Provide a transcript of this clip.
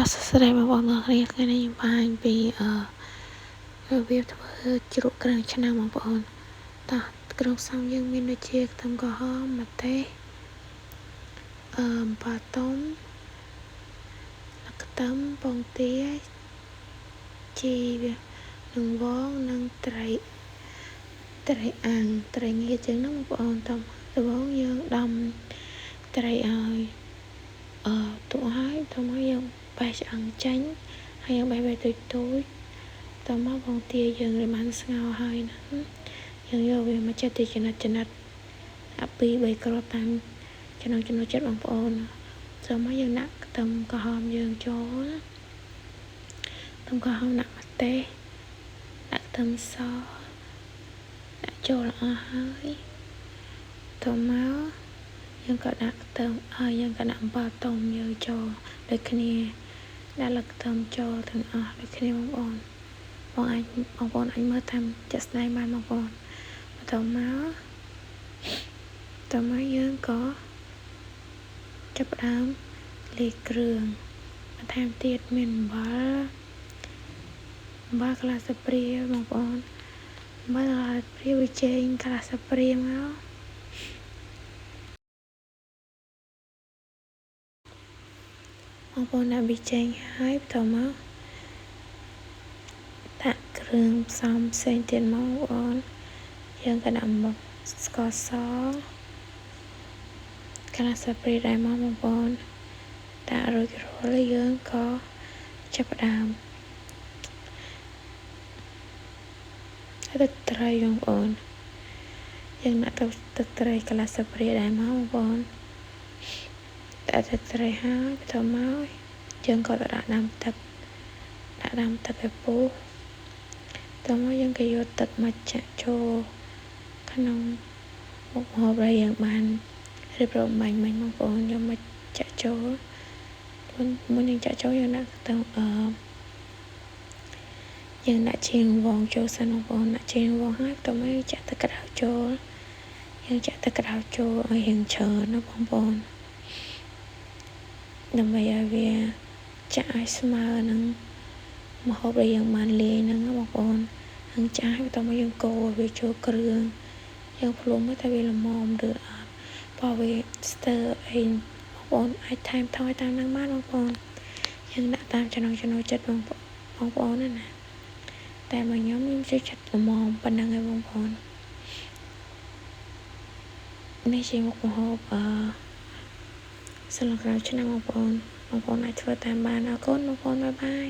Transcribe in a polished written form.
សួស្តីបងប្អូនទាំងអស់គ្នាថ្ងៃនេះខ្ញុំបង្ហាញពីរបៀបធ្វើជ្រក់គ្រឿងឆ្នាំបងប្អូនតោះគ្រឿងផ្សំយើងមានដូចជាខ្ទឹមក្រហមម្ទេសអំបិលទុំខ្ទឹមពងទាជីនឹងវងនិងត្រីអាំងត្រីងៀតចឹងណាបងប្អូនដំបូងយើងដំត្រីឲ្យទុកហើយយើងបេះឆ្អឹងចេញហើយយើងបេះទូចតមកពងទាយើងដែលបានស្ងោរហើយណាយើងយកវាមកចិតចំណិត2-3គ្រាប់តាមចំណង់ចំណូលចិត្តបងប្អូនចូលមកយើងដាក់ខ្ទឹមក្រហមយើងចូលខ្ទឹមក្រហមដាក់ម្ទេសដាក់ខ្ទឹមសដាក់ចូលអស់ហើយតមកយើងក៏ដាក់ខ្ទឹមយើងក៏ដាក់អំបិលទុំយើងចូលដូចគ្នាដាក់លើខ្ទឹមចូលទាំងអស់ដូចគ្នាបងប្អូនបងប្អូនអាចមើលតាមជាក់ស្ដែងបានបងប្អូនតមកយើងក៏ចាប់ផ្ដើមលាយគ្រឿងបន្ថែមទៀតមានអំបិលកន្លះស្លាបព្រាបងប្អូនអំបិលកន្លះស្លាបព្រាវាចេញកន្លះស្លាបព្រាមកបងប្អូនដាក់ប៊ីចេងហើយបន្តមកដាក់គ្រឿងផ្សំផ្សេងទៀតមកបងប្អូនយើងក៏ដាក់ស្ករសកន្លះស្លាបព្រាដែរមកបងប្អូនដាក់រួចរាល់យើងក៏ចាប់ផ្ដើមទឹកត្រីបងប្អូនយើងដាក់ទឹកត្រីកន្លះស្លាបព្រាដែរមកបងប្អូនដាក់ទឹកត្រីហើយបន្តមកយើងក៏ដាក់ដាំទឹកឲ្យពុះតមកយើងក៏យកទឹកមកចាក់ចូលក្នុងមុខម្ហូបដែលយើងបានរៀបរាប់មិញបងប្អូនយកមកចាក់ចូលមុនយើងចាក់ចូលយើងដាក់យើងដាក់ជីរនាងវងចូលសិនបងប្អូនដាក់ជីរនាងវងហើយបន្តមកយើងចាក់ទឹកក្តៅចូលឲ្យរៀងច្រើនណាបងប្អូនដើម្បីឲ្យវាចាក់ឲ្យស្មើនឹងម្ហូបដែលយើងបានលាយហ្នឹងបងប្អូនហើយចាក់ហើយបន្តមកយើងកូរវាចូលគ្រឿងយើងភ្លុំមើលថាវាល្មមឬអត់បើវាស្ទើរអីបងប្អូនអាចថែមថយតាមនឹងបានបងប្អូនយើងដាក់តាមចំណង់ចំណូលចិត្តបងប្អូនណាតែមកខ្ញុំចូលចិត្តល្មមប៉ុណ្ណឹងឯងបងប្អូននេះជាមុខម្ហូបស្លឹកក្រូចឆ្នាំបងប្អូនអាចធ្វើតាមបានអរគុណបងប្អូនបាយ